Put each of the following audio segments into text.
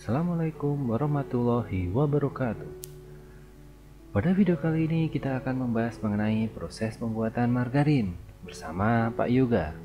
Assalamualaikum warahmatullahi wabarakatuh. Pada video kali ini kita akan membahas mengenai proses pembuatan margarin bersama Pak Yoga.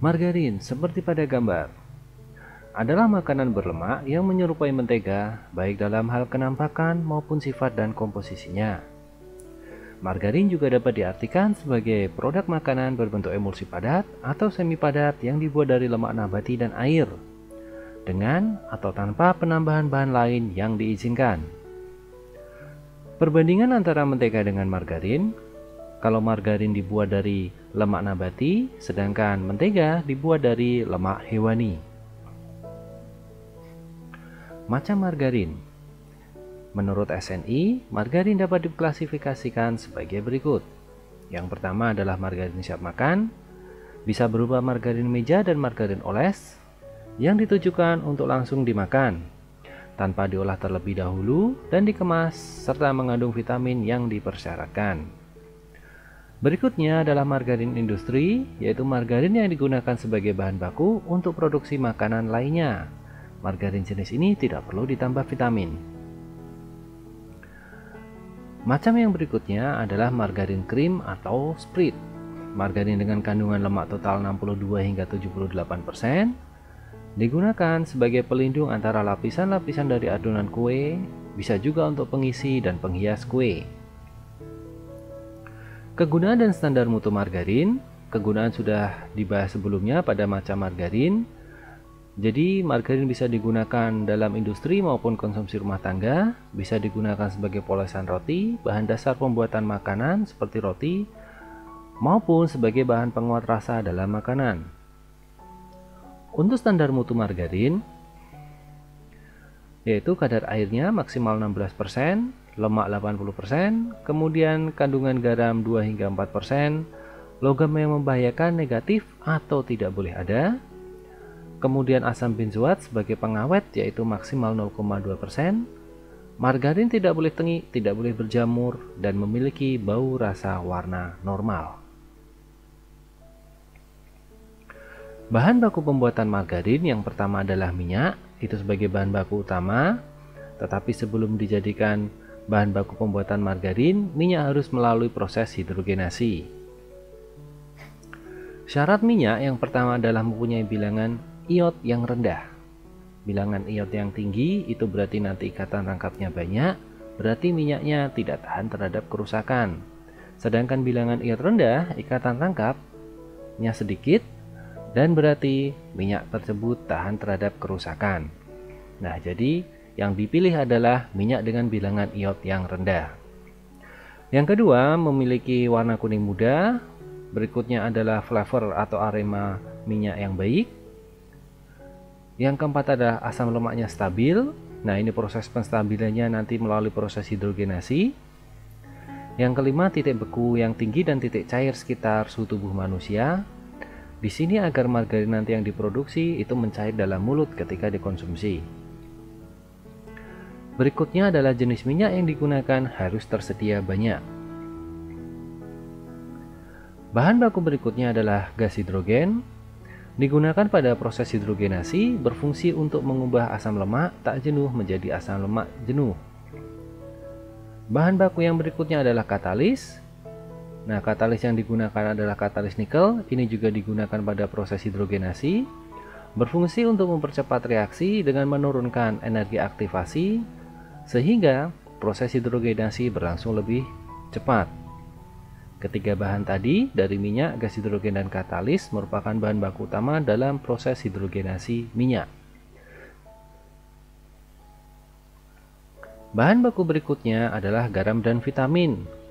Margarin, seperti pada gambar, adalah makanan berlemak yang menyerupai mentega baik dalam hal kenampakan maupun sifat dan komposisinya. Margarin juga dapat diartikan sebagai produk makanan berbentuk emulsi padat atau semi padat yang dibuat dari lemak nabati dan air, dengan atau tanpa penambahan bahan lain yang diizinkan. Perbandingan antara mentega dengan margarin: kalau margarin dibuat dari lemak nabati, sedangkan mentega dibuat dari lemak hewani. Macam margarin. Menurut SNI, margarin dapat diklasifikasikan sebagai berikut. Yang pertama adalah margarin siap makan, bisa berupa margarin meja dan margarin oles, yang ditujukan untuk langsung dimakan, tanpa diolah terlebih dahulu dan dikemas, serta mengandung vitamin yang dipersyaratkan. Berikutnya adalah margarin industri, yaitu margarin yang digunakan sebagai bahan baku untuk produksi makanan lainnya. Margarin jenis ini tidak perlu ditambah vitamin. Macam yang berikutnya adalah margarin krim atau spread. Margarin dengan kandungan lemak total 62 hingga 78%, digunakan sebagai pelindung antara lapisan-lapisan dari adonan kue, bisa juga untuk pengisi dan penghias kue. Kegunaan dan standar mutu margarin. Kegunaan sudah dibahas sebelumnya pada macam margarin. Jadi margarin bisa digunakan dalam industri maupun konsumsi rumah tangga, bisa digunakan sebagai polesan roti, bahan dasar pembuatan makanan seperti roti, maupun sebagai bahan penguat rasa dalam makanan. Untuk standar mutu margarin, yaitu kadar airnya maksimal 16%, lemak 80%, kemudian kandungan garam 2 hingga 4%, logam yang membahayakan negatif atau tidak boleh ada, kemudian asam benzoat sebagai pengawet yaitu maksimal 0,2%, margarin tidak boleh tengik, tidak boleh berjamur, dan memiliki bau rasa warna normal. Bahan baku pembuatan margarin yang pertama adalah minyak, itu sebagai bahan baku utama. Tetapi sebelum dijadikan bahan baku pembuatan margarin, minyak harus melalui proses hidrogenasi. Syarat minyak yang pertama adalah mempunyai bilangan iot yang rendah. Bilangan iot yang tinggi itu berarti nanti ikatan rangkapnya banyak, berarti minyaknya tidak tahan terhadap kerusakan. Sedangkan bilangan iot rendah, ikatan rangkapnya sedikit, dan berarti minyak tersebut tahan terhadap kerusakan. Nah, jadi yang dipilih adalah minyak dengan bilangan iot yang rendah. Yang kedua, memiliki warna kuning muda. Berikutnya adalah flavor atau aroma minyak yang baik. Yang keempat adalah asam lemaknya stabil. Nah, ini proses penstabilannya nanti melalui proses hidrogenasi. Yang kelima, titik beku yang tinggi dan titik cair sekitar suhu tubuh manusia. Di sini agar margarin nanti yang diproduksi itu mencair dalam mulut ketika dikonsumsi. Berikutnya adalah jenis minyak yang digunakan harus tersedia banyak. Bahan baku berikutnya adalah gas hidrogen. Digunakan pada proses hidrogenasi, berfungsi untuk mengubah asam lemak tak jenuh menjadi asam lemak jenuh. Bahan baku yang berikutnya adalah katalis. Nah, katalis yang digunakan adalah katalis nikel. Ini juga digunakan pada proses hidrogenasi. Berfungsi untuk mempercepat reaksi dengan menurunkan energi aktivasi, sehingga proses hidrogenasi berlangsung lebih cepat. Ketiga bahan tadi dari minyak, gas hidrogen, dan katalis merupakan bahan baku utama dalam proses hidrogenasi minyak. Bahan baku berikutnya adalah garam dan vitamin.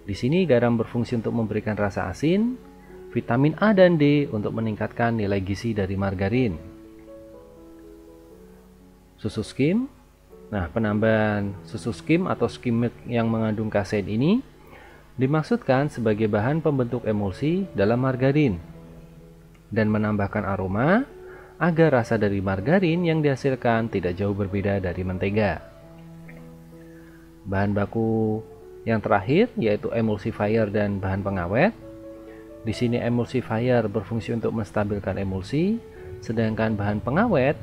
Di sini garam berfungsi untuk memberikan rasa asin, vitamin A dan D untuk meningkatkan nilai gizi dari margarin. Susu skim. Nah, penambahan susu skim atau skim milk yang mengandung kasein ini dimaksudkan sebagai bahan pembentuk emulsi dalam margarin dan menambahkan aroma agar rasa dari margarin yang dihasilkan tidak jauh berbeda dari mentega. Bahan baku yang terakhir yaitu emulsifier dan bahan pengawet. Di sini emulsifier berfungsi untuk menstabilkan emulsi, Sedangkan bahan pengawet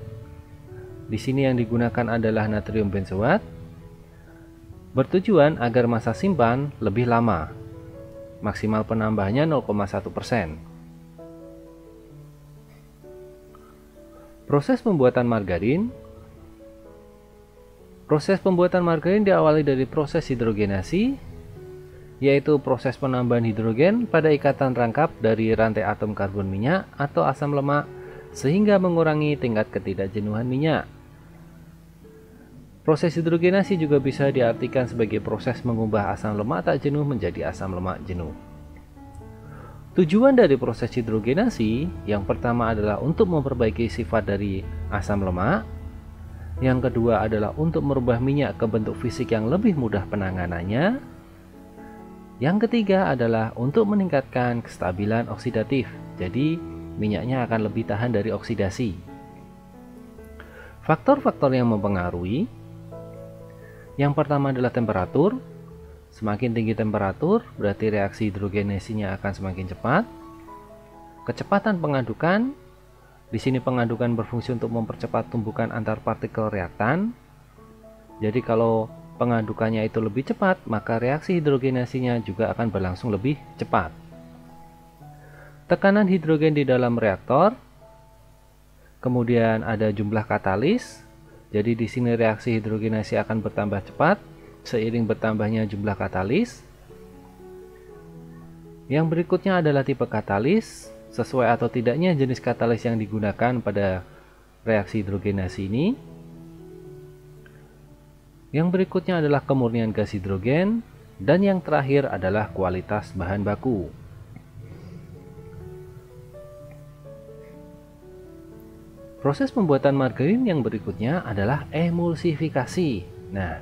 di sini yang digunakan adalah natrium benzoat, bertujuan agar masa simpan lebih lama. Maksimal penambahannya 0,1%. Proses pembuatan margarin. Proses pembuatan margarin diawali dari proses hidrogenasi, yaitu proses penambahan hidrogen pada ikatan rangkap dari rantai atom karbon minyak atau asam lemak sehingga mengurangi tingkat ketidakjenuhan minyak. Proses hidrogenasi juga bisa diartikan sebagai proses mengubah asam lemak tak jenuh menjadi asam lemak jenuh. Tujuan dari proses hidrogenasi yang pertama adalah untuk memperbaiki sifat dari asam lemak, yang kedua adalah untuk merubah minyak ke bentuk fisik yang lebih mudah penanganannya, yang ketiga adalah untuk meningkatkan kestabilan oksidatif, jadi minyaknya akan lebih tahan dari oksidasi. Faktor-faktor yang mempengaruhi, yang pertama adalah temperatur. Semakin tinggi temperatur, berarti reaksi hidrogenasinya akan semakin cepat. Kecepatan pengadukan, di sini pengadukan berfungsi untuk mempercepat tumbukan antar partikel reaktan. Jadi kalau pengadukannya itu lebih cepat, maka reaksi hidrogenasinya juga akan berlangsung lebih cepat. Tekanan hidrogen di dalam reaktor, kemudian ada jumlah katalis. Jadi di sini reaksi hidrogenasi akan bertambah cepat seiring bertambahnya jumlah katalis. Yang berikutnya adalah tipe katalis, sesuai atau tidaknya jenis katalis yang digunakan pada reaksi hidrogenasi ini. Yang berikutnya adalah kemurnian gas hidrogen, dan yang terakhir adalah kualitas bahan baku. Proses pembuatan margarin yang berikutnya adalah emulsifikasi. Nah,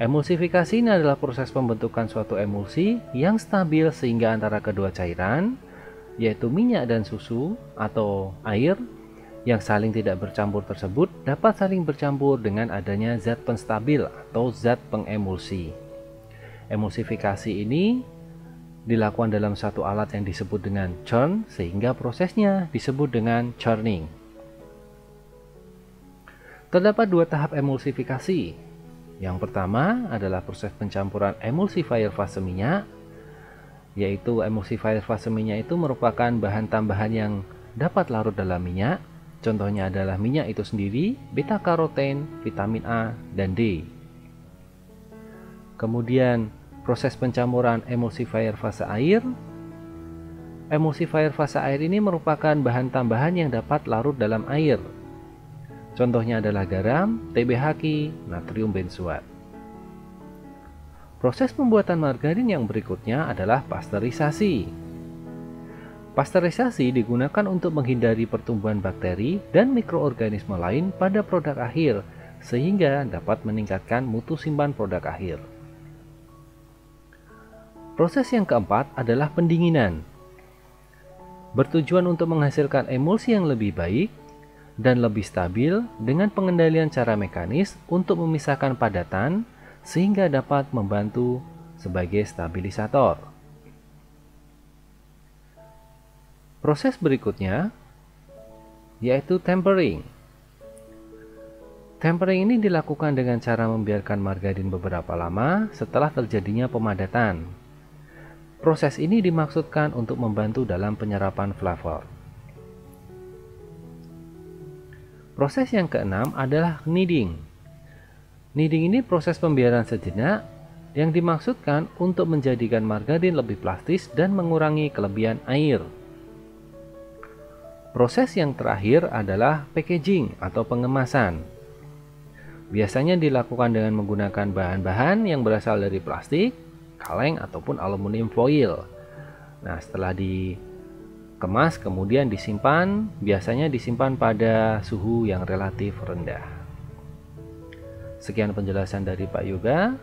emulsifikasi ini adalah proses pembentukan suatu emulsi yang stabil sehingga antara kedua cairan, yaitu minyak dan susu atau air yang saling tidak bercampur tersebut dapat saling bercampur dengan adanya zat penstabil atau zat pengemulsi. Emulsifikasi ini dilakukan dalam satu alat yang disebut dengan churn, sehingga prosesnya disebut dengan churning. Terdapat dua tahap emulsifikasi. Yang pertama adalah proses pencampuran emulsifier fase minyak, yaitu emulsifier fase minyak itu merupakan bahan tambahan yang dapat larut dalam minyak. Contohnya adalah minyak itu sendiri, beta karoten, vitamin A, dan D. Kemudian proses pencampuran emulsifier fase air. Emulsifier fase air ini merupakan bahan tambahan yang dapat larut dalam air. Contohnya adalah garam, TBHQ, natrium benzoat. Proses pembuatan margarin yang berikutnya adalah pasteurisasi. Pasteurisasi digunakan untuk menghindari pertumbuhan bakteri dan mikroorganisme lain pada produk akhir, sehingga dapat meningkatkan mutu simpan produk akhir. Proses yang keempat adalah pendinginan. Bertujuan untuk menghasilkan emulsi yang lebih baik dan lebih stabil dengan pengendalian cara mekanis untuk memisahkan padatan sehingga dapat membantu sebagai stabilisator. Proses berikutnya yaitu tempering. Tempering ini dilakukan dengan cara membiarkan margarin beberapa lama setelah terjadinya pemadatan. Proses ini dimaksudkan untuk membantu dalam penyerapan flavor. Proses yang keenam adalah kneading. Kneading ini proses pembiaran sejenak yang dimaksudkan untuk menjadikan margarin lebih plastis dan mengurangi kelebihan air. Proses yang terakhir adalah packaging atau pengemasan. Biasanya dilakukan dengan menggunakan bahan-bahan yang berasal dari plastik, kaleng, ataupun aluminium foil. Nah, setelah dikemas kemudian disimpan, biasanya disimpan pada suhu yang relatif rendah. Sekian penjelasan dari Pak Yoga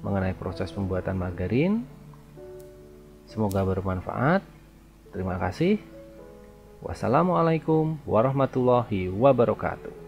mengenai proses pembuatan margarin. Semoga bermanfaat. Terima kasih. Wassalamualaikum warahmatullahi wabarakatuh.